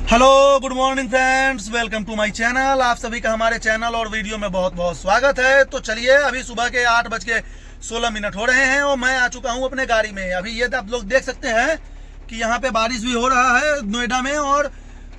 Hello good morning friends, welcome to my channel. आप सभी का हमारे चैनल और वीडियो में बहुत बहुत स्वागत है। तो चलिए, अभी सुबह के 8:16 हो रहे हैं और मैं आ चुका हूं अपने गाड़ी में। अभी ये आप लोग देख सकते हैं कि यहाँ पे बारिश भी हो रहा है नोएडा में, और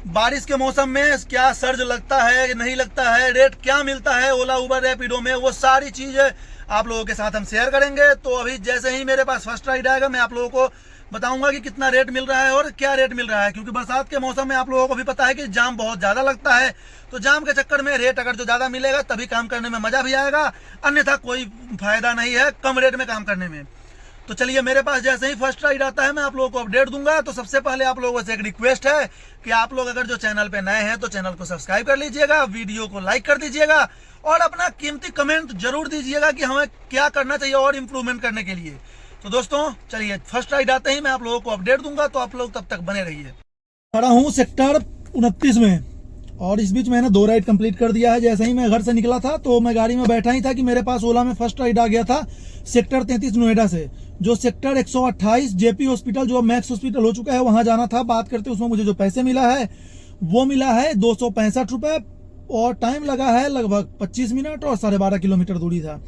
बारिश के मौसम में क्या सर्ज लगता है नहीं लगता है, रेट क्या मिलता है ओला उबर रैपिडो में, वो सारी चीज़ें आप लोगों के साथ हम शेयर करेंगे। तो अभी जैसे ही मेरे पास फर्स्ट राइड आएगा मैं आप लोगों को बताऊंगा कि कितना रेट मिल रहा है और क्या रेट मिल रहा है, क्योंकि बरसात के मौसम में आप लोगों को भी पता है कि जाम बहुत ज़्यादा लगता है। तो जाम के चक्कर में रेट अगर जो ज़्यादा मिलेगा तभी काम करने में मज़ा भी आएगा, अन्यथा कोई फायदा नहीं है कम रेट में काम करने में। तो चलिए, मेरे पास जैसे ही फर्स्ट राइड आता है मैं आप लोगों को अपडेट दूंगा। तो सबसे पहले आप लोगों से एक रिक्वेस्ट है कि आप लोग अगर जो चैनल पे नए हैं तो चैनल को सब्सक्राइब कर लीजिएगा, वीडियो को लाइक कर दीजिएगा और अपना कीमती कमेंट जरूर दीजिएगा कि हमें क्या करना चाहिए और इम्प्रूवमेंट करने के लिए। तो दोस्तों चलिए, फर्स्ट राइड आते ही मैं आप लोगों को अपडेट दूंगा, तो आप लोग तब तक बने रहिए। खड़ा हूँ सेक्टर 29 में और इस बीच मैंने 2 राइड कंप्लीट कर दिया है। जैसे ही मैं घर से निकला था तो मैं गाड़ी में बैठा ही था कि मेरे पास ओला में फर्स्ट राइड आ गया था सेक्टर 33 नोएडा से, जो सेक्टर 128 जेपी हॉस्पिटल जो मैक्स हॉस्पिटल हो चुका है वहां जाना था। बात करते उसमें मुझे जो पैसे मिला है वो मिला है 265 रुपए और टाइम लगा है लगभग 25 मिनट और 12.5 किलोमीटर दूरी था।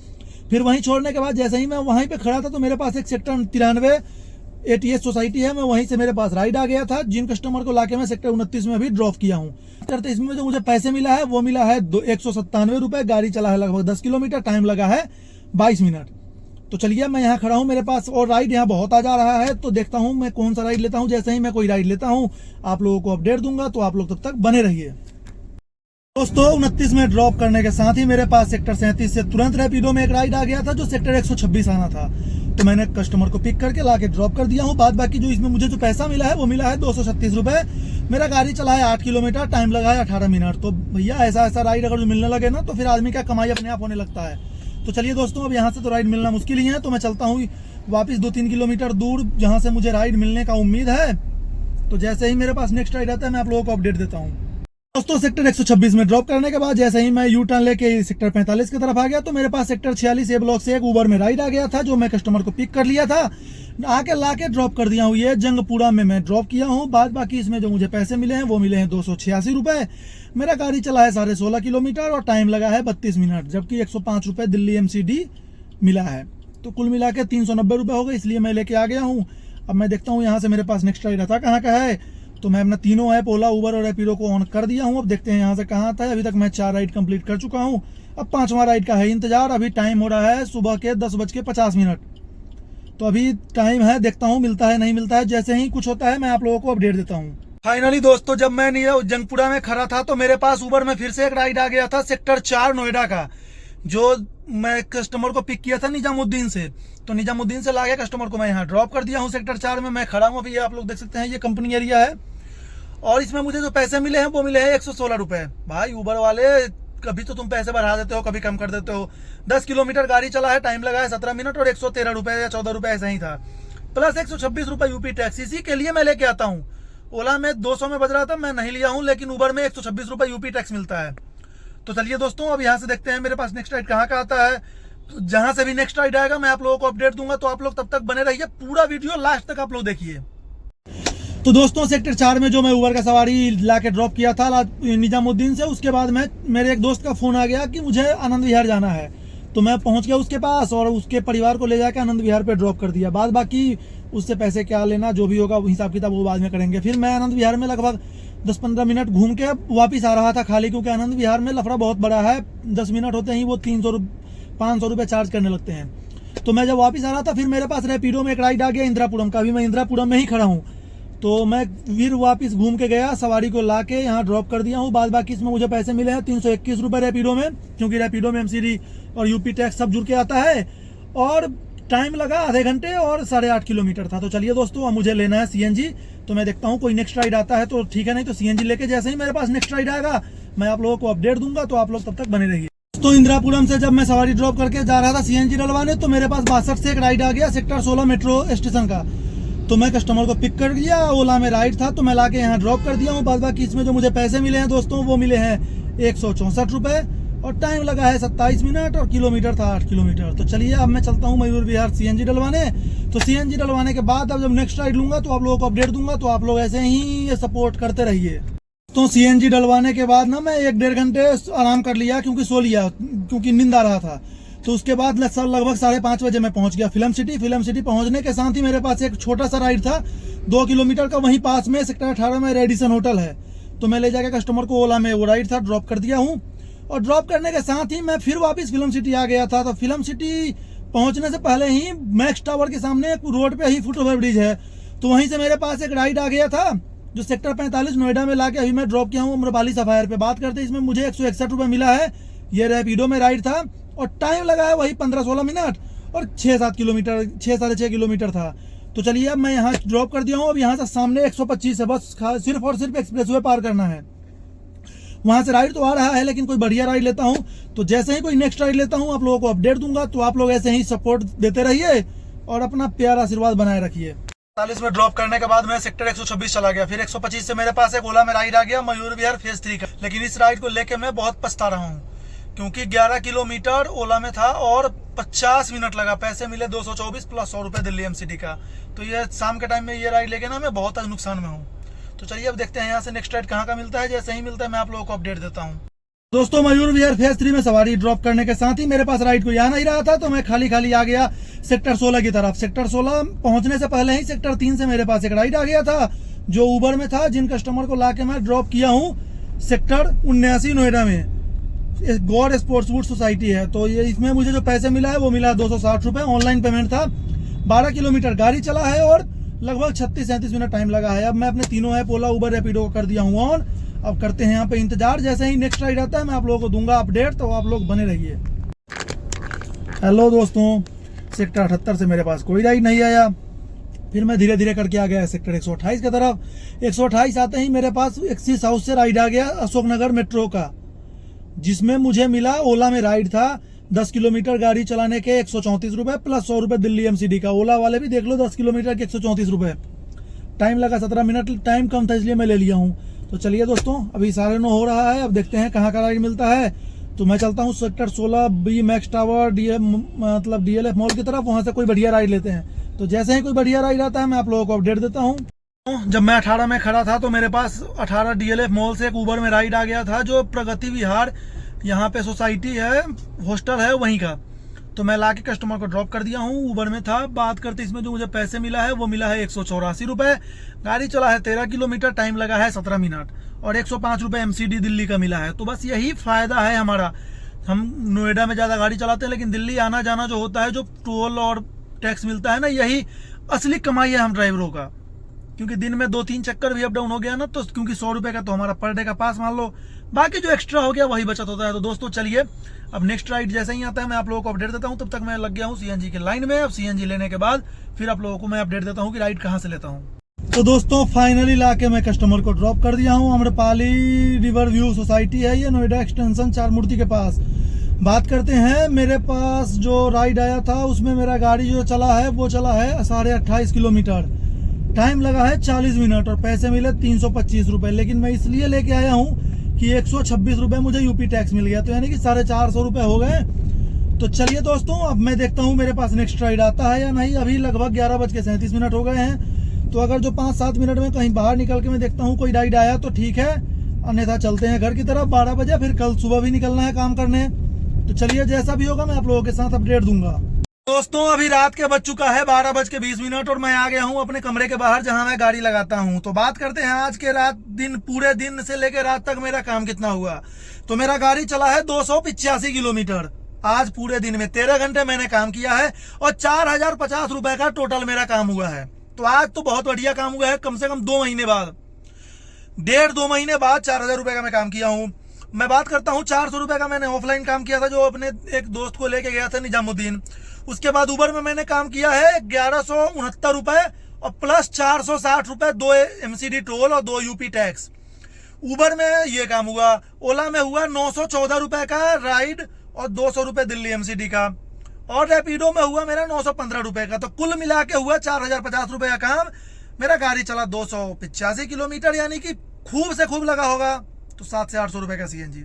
फिर वहीं छोड़ने के बाद जैसे ही मैं वहीं पे खड़ा था तो मेरे पास एक सेक्टर 93 ATS सोसाइटी है, मैं वहीं से मेरे पास राइड आ गया था, जिन कस्टमर को लाके मैं सेक्टर 29 में अभी ड्रॉप किया हूँ। करते इसमें जो मुझे पैसे मिला है वो मिला है 197 रुपए। गाड़ी चला है लगभग 10 किलोमीटर, टाइम लगा है 22 मिनट। तो चलिए, मैं यहाँ खड़ा हूँ, मेरे पास और राइड यहाँ बहुत आ जा रहा है, तो देखता हूँ मैं कौन सा राइड लेता हूँ। जैसे ही मैं कोई राइड लेता हूँ आप लोगों को अपडेट दूंगा, तो आप लोग तब तक बने रहिए। दोस्तों 29 में ड्रॉप करने के साथ ही मेरे पास सेक्टर 37 से तुरंत रैपिडो में एक राइड आ गया था जो सेक्टर 126 आना था, तो मैंने कस्टमर को पिक करके लाके ड्रॉप कर दिया हूँ। बाद बाकी जो इसमें मुझे जो पैसा मिला है वो मिला है 236 रुपए। मेरा गाड़ी चला है 8 किलोमीटर, टाइम लगा है 18 मिनट। तो भैया ऐसा राइड अगर जो मिलने लगे ना तो फिर आदमी का कमाई अपने आप होने लगता है। तो चलिए दोस्तों, अब यहाँ से तो राइड मिलना मुश्किल ही है, तो मैं चलता हूँ वापिस 2-3 किलोमीटर दूर जहाँ से मुझे राइड मिलने का उम्मीद है। तो जैसे ही मेरे पास नेक्स्ट राइड आता है मैं आप लोगों को अपडेट देता हूँ। दोस्तों सेक्टर 126 में ड्रॉप करने के बाद जैसे ही मैं यू टर्न लेके सेक्टर 45 की तरफ आ गया तो मेरे पास सेक्टर 46 ए ब्लॉक से एक उबर में राइड आ गया था, जो मैं कस्टमर को पिक कर लिया था, आके लाके ड्रॉप कर दिया हूँ। ये जंगपुरा में मैं ड्रॉप किया हूँ। बाद बाकी इसमें जो मुझे पैसे मिले हैं वो मिले हैं 286 रुपए। मेरा गाड़ी चला है 16.5 किलोमीटर और टाइम लगा है 32 मिनट, जबकि 105 रुपए दिल्ली MCD मिला है। तो कुल मिला के 390 रुपए हो गए, इसलिए मैं लेके आ गया हूँ। अब मैं देखता हूँ यहाँ से मेरे पास नेक्स्ट राइड आता कहाँ का है। तो मैं अपना तीनों ऐप ओला उबर और रैपिडो को ऑन कर दिया हूँ। अब देखते हैं यहाँ से कहाँ आता है। अभी तक मैं 4 राइड कंप्लीट कर चुका हूँ, अब 5वां राइड का है इंतजार। अभी टाइम हो रहा है सुबह के 10:50। तो अभी टाइम है, देखता हूँ मिलता है नहीं मिलता है। जैसे ही कुछ होता है मैं आप लोगों को अपडेट देता हूँ। फाइनली दोस्तों, जब मैं जंगपुरा में खड़ा था तो मेरे पास उबर में फिर से एक राइड आ गया था सेक्टर 4 नोएडा का, जो मैं कस्टमर को पिक किया था निजामुद्दीन से। तो निजामुद्दीन से लाके कस्टमर को मैं यहाँ ड्रॉप कर दिया हूँ। सेक्टर 4 में मैं खड़ा हूँ अभी, आप लोग देख सकते हैं ये कंपनी एरिया है। और इसमें मुझे जो पैसे मिले हैं वो मिले हैं 116 रुपए। भाई उबर वाले, कभी तो तुम पैसे बढ़ा देते हो कभी कम कर देते हो। 10 किलोमीटर गाड़ी चला है, टाइम लगा है 17 मिनट और 113 रुपए या 14 रुपए ऐसा ही था, प्लस 126 रुपए यूपी टैक्स। इसी के लिए मैं लेके आता हूँ। ओला में 200 में बज रहा था, मैं नहीं लिया हूँ, लेकिन उबर में 126 रुपए यूपी टैक्स मिलता है। तो चलिए दोस्तों, अब यहाँ से देखते हैं मेरे पास नेक्स्ट राइड कहाँ का आता है। तो जहां से भी नेक्स्ट राइड आएगा मैं आप लोगों को अपडेट दूंगा, तो आप लोग तब तक बने रहिए, पूरा वीडियो लास्ट तक आप लोग देखिए। तो दोस्तों सेक्टर 4 में जो मैं उबर का सवारी लाके ड्रॉप किया था निजामुद्दीन से, उसके बाद मेरे एक दोस्त का फोन आ गया कि मुझे आनंद विहार जाना है। तो मैं पहुंच गया उसके पास और उसके परिवार को ले जाके आनंद विहार पे ड्रॉप कर दिया। बाद बाकी उससे पैसे क्या लेना जो भी होगा हिसाब किताब वो बाद में करेंगे। फिर मैं आनंद विहार में लगभग 10-15 मिनट घूम के वापिस आ रहा था खाली, क्योंकि आनंद विहार में लफड़ा बहुत बड़ा है। 10 मिनट होते ही वो 500 रुपये चार्ज करने लगते हैं। तो मैं जब वापिस आ रहा था फिर मेरे पास रैपिडो में एक राइड आ गया इंदिरापुरम का। अभी मैं इंदिरापुरम में ही खड़ा हूँ, तो मैं फिर वापस घूम के गया, सवारी को लाके यहाँ ड्रॉप कर दिया हूँ। बाद बाकी इसमें मुझे पैसे मिले हैं 321 रुपए रैपिडो में, क्योंकि रैपिडो में MCD और यूपी टैक्स सब जुड़ के आता है। और टाइम लगा आधे घंटे और 8.5 किलोमीटर था। तो चलिए दोस्तों, अब मुझे लेना है CNG। तो मैं देखता हूँ कोई नेक्स्ट राइड आता है तो ठीक है, नहीं तो CNG लेके जैसे ही मेरे पास नेक्स्ट राइड आएगा मैं आप लोगों को अपडेट दूंगा, तो आप लोग तब तक बने रहिए। तो इंदिरापुरम से जब मैं सवारी ड्रॉप करके जा रहा था CNG डलवाने, तो मेरे पास 62 से एक राइड आ गया सेक्टर 16 मेट्रो स्टेशन का। तो मैं कस्टमर को पिक कर लिया, ओला में राइड था तो मैं लाके यहाँ ड्रॉप कर दिया हूँ। बाद बाकी इसमें जो मुझे पैसे मिले हैं दोस्तों वो मिले हैं 164 रुपए और टाइम लगा है 27 मिनट और किलोमीटर था 8 किलोमीटर। तो चलिए, अब मैं चलता हूँ मयूर विहार CNG डलवाने। तो CNG डलवाने के बाद अब जब नेक्स्ट राइड लूंगा तो आप लोगों को अपडेट दूंगा, तो आप लोग ऐसे ही सपोर्ट करते रहिए। दोस्तों सीएनजी डलवाने के बाद ना मैं 1-1.5 घंटे आराम कर लिया, क्योंकि सो लिया, क्योंकि नींद आ रहा था। तो उसके बाद लगभग 5:30 बजे मैं पहुंच गया फिल्म सिटी। फिल्म सिटी पहुंचने के साथ ही मेरे पास एक छोटा सा राइड था 2 किलोमीटर का, वहीं पास में सेक्टर 18 में रेडिसन होटल है। तो मैं ले जाकर कस्टमर को ओला में वो राइड था ड्रॉप कर दिया हूँ, और ड्रॉप करने के साथ ही मैं फिर वापस फिल्म सिटी आ गया था। तो फिल्म सिटी पहुंचने से पहले ही मैक्स टावर के सामने एक रोड पे ही फुट ओवर ब्रिज है, तो वहीं से मेरे पास एक राइड आ गया था जो सेक्टर 45 नोएडा में लाके अभी मैं ड्रॉप किया हूँ अम्रपाली सफायर पे। बात करते हैं, इसमें मुझे 161 रुपये मिला है। ये रैपिडो में राइड था और टाइम लगा है वही 15-16 मिनट, और 6-7 किलोमीटर 6-6.5 किलोमीटर था। तो चलिए अब मैं यहाँ ड्रॉप कर दिया हूँ। अब यहाँ से सामने 125 है, बस सिर्फ और सिर्फ एक्सप्रेसवे पार करना है। वहां से राइड तो आ रहा है, लेकिन कोई बढ़िया राइड लेता हूँ तो जैसे ही कोई नेक्स्ट राइड लेता हूँ आप लोगों को अपडेट दूंगा। तो आप लोग ऐसे ही सपोर्ट देते रहिए और अपना प्यार आशीर्वाद बनाए रखिए। 45 में ड्रॉप करने के बाद मैं सेक्टर 126 चला गया। फिर 125 से मेरे पास एक ओला में राइड आ गया मयूर विहार फेज 3 का। लेकिन इस राइड को लेके मैं बहुत पछता रहा हूँ, क्योंकि 11 किलोमीटर ओला में था और 50 मिनट लगा। पैसे मिले 224 प्लस 100 रुपये दिल्ली एमसीडी का। तो ये शाम के टाइम में ये राइड लेके ना मैं बहुत नुकसान में हूँ। तो चलिए अब देखते हैं यहाँ से नेक्स्ट राइड कहाँ का मिलता है। जैसे ही मिलता है मैं आप लोगों को अपडेट देता हूँ। दोस्तों मयूर विहार फेज 3 में सवारी ड्रॉप करने के साथ ही मेरे पास राइड कोई आ नहीं रहा था, तो मैं खाली खाली आ गया सेक्टर 16 की तरफ। सेक्टर 16 पहुंचने से पहले ही सेक्टर 3 से मेरे पास एक राइड आ गया था जो उबर में था, जिन कस्टमर को लाके मैं ड्रॉप किया हूँ सेक्टर 79 नोएडा में। गॉड स्पोर्ट्स वुड सोसाइटी है। तो ये इसमें मुझे जो पैसे मिला है वो मिला 260 रुपये। ऑनलाइन पेमेंट था। 12 किलोमीटर गाड़ी चला है और लगभग 36-37 मिनट टाइम लगा है। अब मैं अपने तीनों ऐप ओला उबर रैपिडो को कर दिया हूँ ऑन। अब करते हैं यहाँ पे इंतजार। जैसे ही नेक्स्ट राइड आता है मैं आप लोगों को दूंगा अपडेट, तो आप लोग बने रहिए। हेलो दोस्तों, सेक्टर 78 से मेरे पास कोई राइड नहीं आया। फिर मैं धीरे धीरे करके आ गया सेक्टर 128 की तरफ। 128 आते ही मेरे पास एक्सिस हाउस से राइड आ गया अशोकनगर मेट्रो का, जिसमें मुझे मिला ओला में राइड था 10 किलोमीटर गाड़ी चलाने के 134 रुपये प्लस 100 रुपये दिल्ली एमसीडी का। ओला वाले भी देख लो 10 किलोमीटर के 134 रुपये। टाइम लगा 17 मिनट। टाइम कम था इसलिए मैं ले लिया हूँ। तो चलिए दोस्तों, अभी 9:30 हो रहा है। अब देखते हैं कहाँ का राइड मिलता है। तो मैं चलता हूँ sector 16 B Max Tower DLF mall की तरफ। वहाँ से कोई बढ़िया राइड लेते हैं। तो जैसे ही कोई बढ़िया राइड आता है मैं आप लोगों को अपडेट देता हूँ। जब मैं 18 में खड़ा था तो मेरे पास 18 डीएलएफ मॉल से एक उबर में राइड आ गया था, जो प्रगति विहार यहाँ पे सोसाइटी है, हॉस्टल है वहीं का। तो मैं लाके कस्टमर को ड्रॉप कर दिया हूँ। उबर में था। बात करते इसमें जो मुझे पैसे मिला है वो मिला है 184 रुपये। गाड़ी चला है 13 किलोमीटर, टाइम लगा है 17 मिनट, और 105 रुपये एमसीडी दिल्ली का मिला है। तो बस यही फायदा है हमारा। हम नोएडा में ज़्यादा गाड़ी चलाते हैं, लेकिन दिल्ली आना जाना जो होता है, जो टोल और टैक्स मिलता है ना, यही असली कमाई है हम ड्राइवरों का। क्योंकि दिन में 2-3 चक्कर भी अप डाउन हो गया ना, तो क्योंकि 100 रुपये का तो हमारा पर डे का पास मान लो, बाकी जो एक्स्ट्रा हो गया वही बचत होता है। तो दोस्तों चलिए अब नेक्स्ट राइड जैसे ही आता है मैं आप लोगों को अपडेट देता हूँ। तब तक मैं लग गया हूँ सीएनजी के लाइन में। अब सीएनजी लेने के बाद फिर आप लोगों को मैं अपडेट देता हूँ कि राइड कहाँ से लेता हूँ। तो दोस्तों फाइनली लाके मैं कस्टमर को ड्रॉप कर दिया हूँ। अम्रपाली रिवर व्यू सोसाइटी है ये, नोएडा एक्सटेंशन 4 मूर्ति के पास। बात करते हैं, मेरे पास जो राइड आया था उसमें मेरा गाड़ी जो चला है वो चला है 28.5 किलोमीटर। टाइम लगा है 40 मिनट और पैसे मिले 325 रुपये। लेकिन मैं इसलिए लेके आया हूँ कि 126 रुपये मुझे यूपी टैक्स मिल गया, तो यानी कि 450 रुपये हो गए। तो चलिए दोस्तों, अब मैं देखता हूँ मेरे पास नेक्स्ट राइड आता है या नहीं। अभी लगभग 11:37 हो गए हैं। तो अगर जो 5-7 मिनट में कहीं बाहर निकल के मैं देखता हूँ कोई राइड आया तो ठीक है, अन्यथा चलते हैं घर की तरफ। 12 बजे फिर कल सुबह भी निकलना है काम करने। तो चलिए जैसा भी होगा मैं आप लोगों के साथ अपडेट दूंगा। दोस्तों अभी रात के बज चुका है 12:20 और मैं आ गया हूँ अपने कमरे के बाहर, जहां मैं गाड़ी लगाता हूँ। तो बात करते हैं आज के पूरे दिन से लेकर रात तक मेरा काम कितना हुआ। तो मेरा गाड़ी चला है 285 किलोमीटर। आज पूरे दिन में 13 घंटे मैंने काम किया है और 4050 रुपए का टोटल मेरा काम हुआ है। तो आज तो बहुत बढ़िया काम हुआ है। कम से कम 2 महीने बाद, 1.5-2 महीने बाद 4000 रुपए का मैं काम किया हूँ। मैं बात करता हूँ 400 रुपए का मैंने ऑफलाइन काम किया था, जो अपने एक दोस्त को लेके गया था निजामुद्दीन। उसके बाद उबर में मैंने काम किया है 1169 रुपए और प्लस 460 रुपए 2 एमसीडी टोल और 2 यूपी टैक्स। उबर में ये काम हुआ। ओला में हुआ 914 रुपए का राइड और 200 रुपए दिल्ली एमसीडी का, और रैपिडो में हुआ मेरा 915 रुपए का। तो कुल मिला के हुआ 4050 रुपए का काम। मेरा गाड़ी चला 285 किलोमीटर, यानी कि खूब से खूब लगा होगा तो 700 से 800 रुपए का सीएनजी।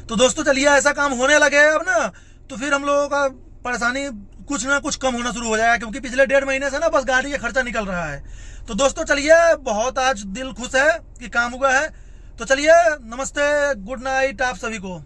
तो दोस्तों चलिए ऐसा काम होने लगे अब ना, तो फिर हम लोगों का परेशानी कुछ ना कुछ कम होना शुरू हो जाएगा। क्योंकि पिछले 1.5 महीने से ना बस गाड़ी का खर्चा निकल रहा है। तो दोस्तों चलिए, बहुत आज दिल खुश है कि काम हुआ है। तो चलिए, नमस्ते, गुड नाइट आप सभी को।